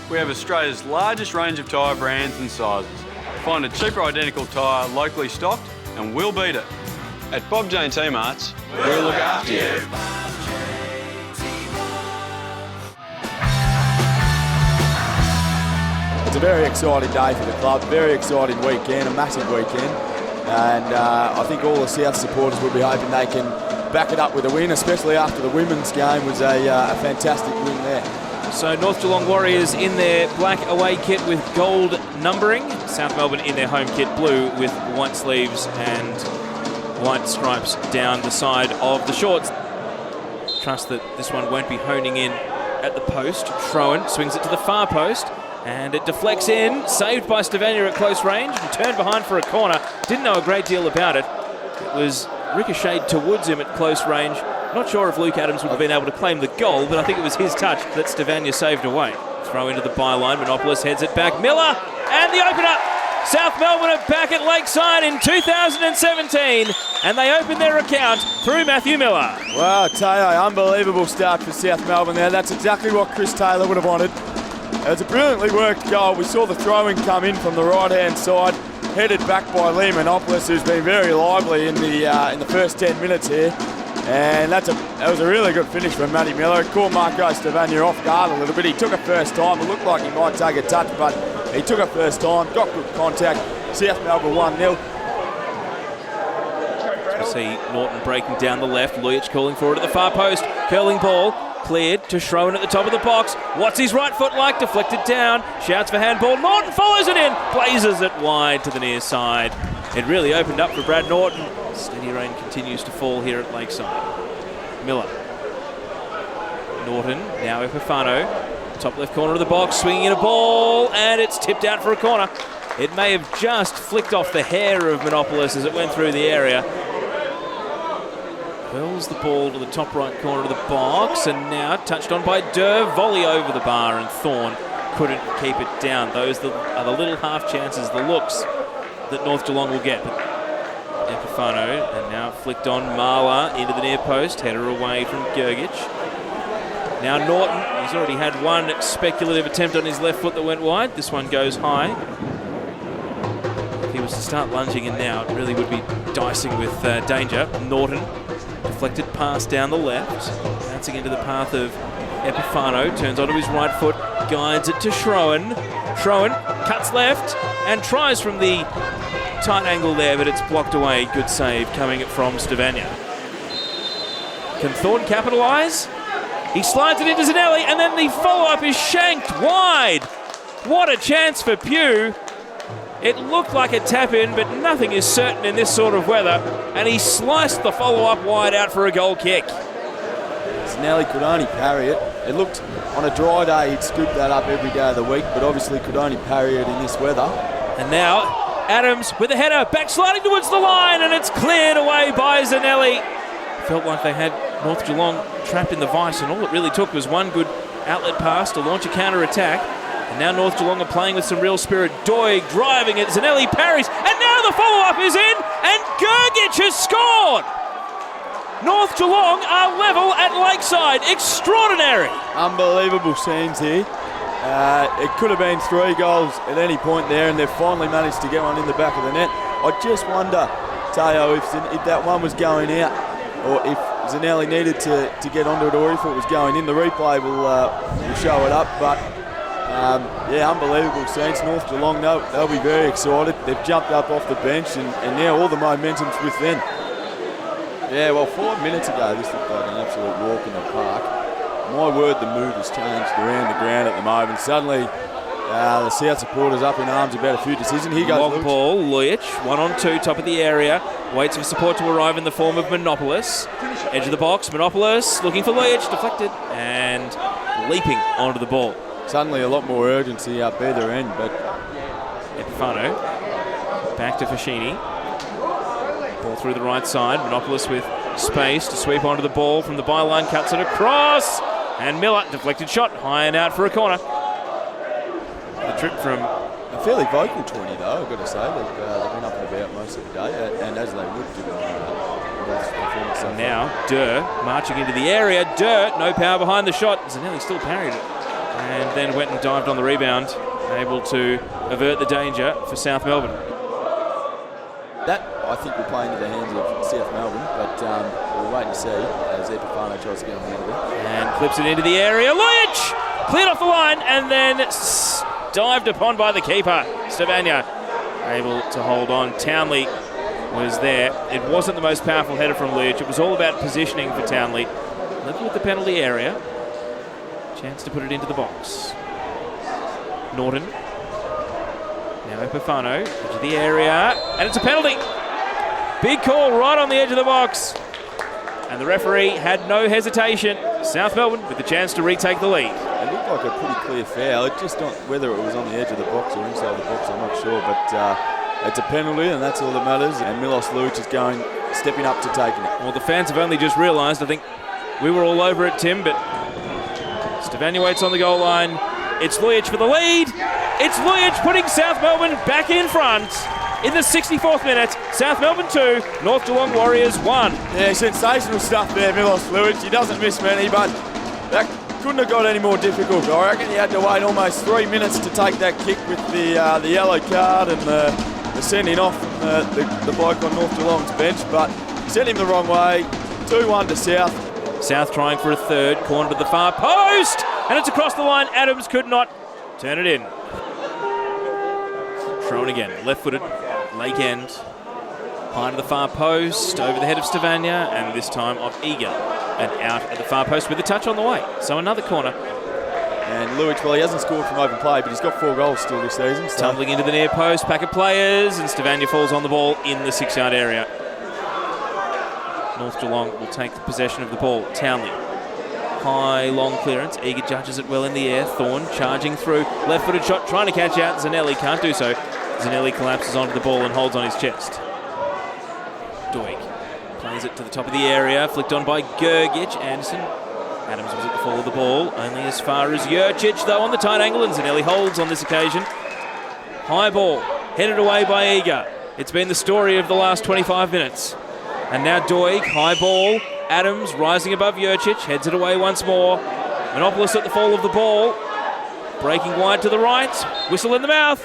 we have Australia's largest range of tyre brands and sizes. Find a cheaper identical tyre locally stocked and we'll beat it. At Bob Jane T-Marts, we'll look after you. It's a very exciting day for the club, very exciting weekend, a massive weekend. And I think all the South supporters will be hoping they can back it up with a win, especially after the women's game was a fantastic win there. So North Geelong Warriors in their black away kit with gold numbering. South Melbourne in their home kit blue with white sleeves and white stripes down the side of the shorts. Trust that this one won't be honing in at the post. Schroen swings it to the far post and it deflects in. Saved by Stevania at close range and turned behind for a corner. Didn't know a great deal about it. It was ricocheted towards him at close range. Not sure if Luke Adams would have been able to claim the goal, but I think it was his touch that Stevania saved away. Throw into the byline, Monopolis heads it back. Millar, and the opener. South Melbourne are back at Lakeside in 2017, and they open their account through Matthew Millar. Well, I tell you, unbelievable start for South Melbourne there. That's exactly what Chris Taylor would have wanted. It was a brilliantly worked goal. We saw the throw-in come in from the right-hand side, headed back by Lee Monopolis, who's been very lively in the first 10 minutes here. And that was a really good finish from Matty Millar. It caught Marco Stevania off guard a little bit. He took it first time. It looked like he might take a touch, but he took it first time, got good contact. South Melbourne 1-0. We see Norton breaking down the left. Lujic calling forward at the far post. Curling ball. Cleared to Schroen at the top of the box. What's his right foot like? Deflected down. Shouts for handball. Norton follows it in. Blazes it wide to the near side. It really opened up for Brad Norton. Steady rain continues to fall here at Lakeside. Millar. Norton, now Epifano. Top left corner of the box, swinging in a ball, and it's tipped out for a corner. It may have just flicked off the hair of Monopolis as it went through the area. Hurls the ball to the top right corner of the box, and now touched on by Durr. Volley over the bar, and Thorne couldn't keep it down. Those are the little half chances, the looks that North Geelong will get. But Epifano, and now flicked on Marlar into the near post, header away from Grgic. Now Norton, he's already had one speculative attempt on his left foot that went wide. This one goes high. If he was to start lunging in now, it really would be dicing with danger. Norton, deflected pass down the left, bouncing into the path of Epifano, turns onto his right foot, guides it to Schroen. Schroen cuts left and tries from the tight angle there, but it's blocked away. Good save coming from Stevania. Can Thorne capitalise? He slides it into Zanelli, and then the follow-up is shanked wide. What a chance for Pugh. It looked like a tap-in, but nothing is certain in this sort of weather, and he sliced the follow-up wide out for a goal kick. Zanelli could only parry it. It looked, on a dry day, he'd scoop that up every day of the week, but obviously could only parry it in this weather. And now Adams with a header, backsliding towards the line, and it's cleared away by Zanelli. Felt like they had North Geelong trapped in the vice, and all it really took was one good outlet pass to launch a counter-attack. And now North Geelong are playing with some real spirit. Doig driving it, Zanelli parries, and now the follow-up is in, and Grgic has scored! North Geelong are level at Lakeside. Extraordinary! Unbelievable scenes here. It could have been 3 goals at any point there, and they've finally managed to get one in the back of the net. I just wonder, Teo, if that one was going out, or if Zanelli needed to get onto it, or if it was going in. The replay will show it up, but yeah, unbelievable scenes. North Geelong, they'll be very excited. They've jumped up off the bench, and now all the momentum's with them. Yeah, well, 5 minutes ago, this looked like an absolute walk in the park. My word, the mood has changed around the ground at the moment. Suddenly, the South supporters up in arms about a few decisions. Here goes long ball, Lujic, 1-on-2, top of the area. Waits for support to arrive in the form of Monopolis. Edge of the box, Monopolis looking for Lujic, deflected, and leaping onto the ball. Suddenly a lot more urgency up either end, but Epifano, back to Fascini. Ball through the right side, Monopolis with space to sweep onto the ball from the byline, cuts it across, and Millar, deflected shot, high and out for a corner. The trip from... A fairly vocal 20 though, I've got to say. They've been up and about most of the day, and as they would given performance. Now, Durr marching into the area. Durr, no power behind the shot. Zanelli still parried it. and then went and dived on the rebound, able to avert the danger for South Melbourne. That, I think, will play into the hands of South Melbourne, but we'll wait and see as Epifano tries to get on the end of it. And clips it into the area. Lujic cleared off the line and then dived upon by the keeper. Stevania able to hold on. Townley was there. It wasn't the most powerful header from Lujic. It was all about positioning for Townley. Looking at the penalty area. Chance to put it into the box. Norton. Now Epifano into the area. And it's a penalty. Big call right on the edge of the box. And the referee had no hesitation. South Melbourne with the chance to retake the lead. It looked like a pretty clear foul. It just not whether it was on the edge of the box or inside the box, I'm not sure. But it's a penalty, and that's all that matters. And Milos Lujic is stepping up to taking it. Well, the fans have only just realised. I think we were all over it, Tim, but Stevania waits on the goal line. It's Lujic for the lead. It's Lujic putting South Melbourne back in front. In the 64th minute, South Melbourne 2, North Geelong Warriors 1. Yeah, sensational stuff there, Milos Lujic. He doesn't miss many, but that couldn't have got any more difficult. I reckon he had to wait almost 3 minutes to take that kick with the yellow card and the sending off the bloke on North Geelong's bench, but sent him the wrong way. 2-1 to South. South trying for a third, corner to the far post, and it's across the line. Adams could not turn it in. Thrown again, left-footed, Lake End, high to the far post, over the head of Stevania, and this time off Eager, and out at the far post with a touch on the way. So another corner. And Lujic, well, he hasn't scored from open play, but he's got 4 goals still this season. So. Tumbling into the near post, pack of players, and Stevania falls on the ball in the 6-yard area. North Geelong will take possession of the ball. Townley. High, long clearance. Eager judges it well in the air. Thorne charging through. Left-footed shot, trying to catch out. Zanelli can't do so. Zanelli collapses onto the ball and holds on his chest. Doig plays it to the top of the area. Flicked on by Grgic. Anderson. Adams was at the fall of the ball. Only as far as Grgic, though, on the tight angle. And Zanelli holds on this occasion. High ball. Headed away by Eager. It's been the story of the last 25 minutes. And now Doig. High ball. Adams rising above Grgic, heads it away once more. Menopoulos at the fall of the ball. Breaking wide to the right. Whistle in the mouth.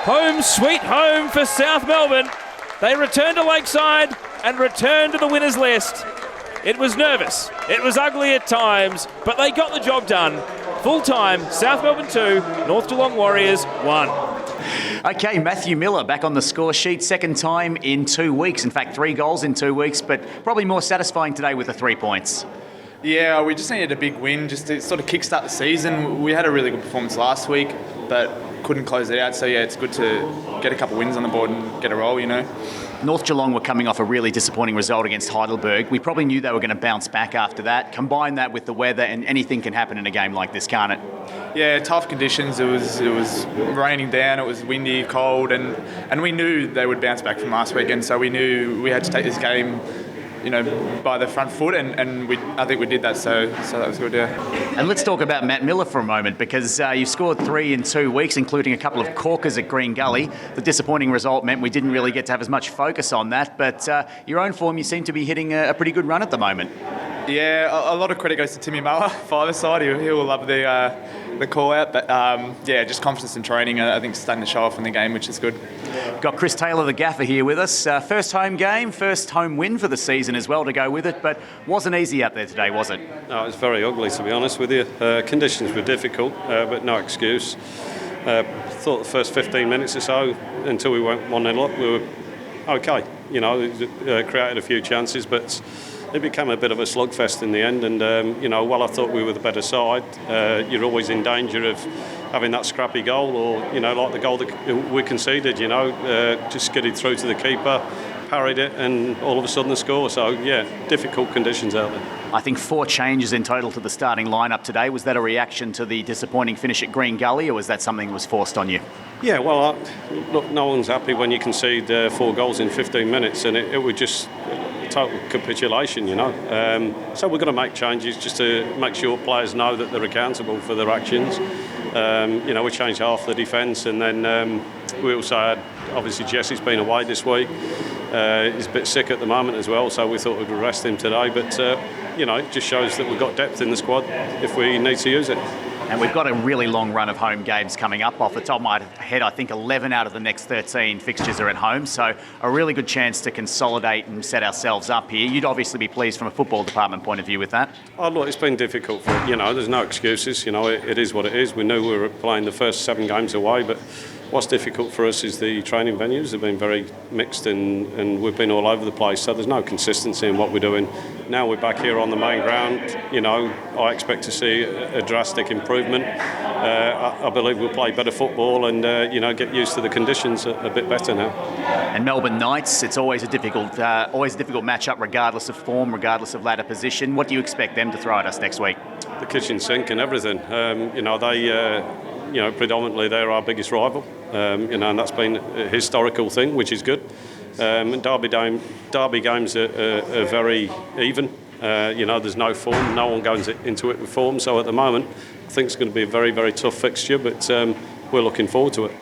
Home sweet home for South Melbourne. They return to Lakeside and return to the winners list. It was nervous. It was ugly at times, but they got the job done. Full time, South Melbourne 2, North Geelong Warriors 1. Okay, Matthew Millar back on the score sheet, second time in 2 weeks. In fact, 3 goals in 2 weeks, but probably more satisfying today with the 3 points. Yeah, we just needed a big win just to sort of kickstart the season. We had a really good performance last week, but couldn't close it out. So, yeah, it's good to get a couple wins on the board and get a roll, you know. North Geelong were coming off a really disappointing result against Heidelberg. We probably knew they were going to bounce back after that. Combine that with the weather, and anything can happen in a game like this, can't it? Yeah, tough conditions. It was raining down. It was windy, cold, and we knew they would bounce back from last weekend. So we knew we had to take this game, you know, by the front foot, and I think we did that. So that was good. Yeah. And let's talk about Matt Millar for a moment, because you scored 3 in 2 weeks, including a couple of corkers at Green Gully. The disappointing result meant we didn't really get to have as much focus on that. But your own form, you seem to be hitting a pretty good run at the moment. Yeah, a lot of credit goes to Timmy Muller, five side. He'll love the call out, but yeah, just confidence in training. I think starting to show off in the game, which is good. Got Chris Taylor, the gaffer, here with us. First home game, first home win for the season as well to go with it, but wasn't easy out there today, was it? No, it was very ugly, to be honest with you. Conditions were difficult, but no excuse. Thought the first 15 minutes or so, until we went 1-0 up, we were okay. You know, created a few chances, but it became a bit of a slugfest in the end. And you know, while I thought we were the better side, you're always in danger of having that scrappy goal, or you know, like the goal that we conceded. You know, just skidded through to the keeper, parried it, and all of a sudden the score. So yeah, difficult conditions out there. I think 4 changes in total to the starting lineup today. Was that a reaction to the disappointing finish at Green Gully, or was that something that was forced on you? Yeah, well, look, no one's happy when you concede 4 goals in 15 minutes, and it was just total capitulation, you know. So we're going to make changes just to make sure players know that they're accountable for their actions. You know, we changed half the defence, and then we also had, obviously, Jesse's been away this week. He's a bit sick at the moment as well, so we thought we'd rest him today. But it just shows that we've got depth in the squad if we need to use it. And we've got a really long run of home games coming up. Off the top of my head, I think 11 out of the next 13 fixtures are at home. So a really good chance to consolidate and set ourselves up here. You'd obviously be pleased from a football department point of view with that. Oh, look, it's been difficult. There's no excuses. It is what it is. We knew we were playing the first 7 games away, but what's difficult for us is the training venues have been very mixed and we've been all over the place, so there's no consistency in what we're doing. Now we're back here on the main ground, I expect to see a drastic improvement. I believe we'll play better football and get used to the conditions a bit better now. And Melbourne Knights, it's always a difficult matchup regardless of form, regardless of ladder position. What do you expect them to throw at us next week? The kitchen sink and everything. Predominantly they're our biggest rival, and that's been a historical thing, which is good. And Derby games are very even. There's no form, no one goes into it with form. So at the moment, I think it's going to be a very, very tough fixture, but we're looking forward to it.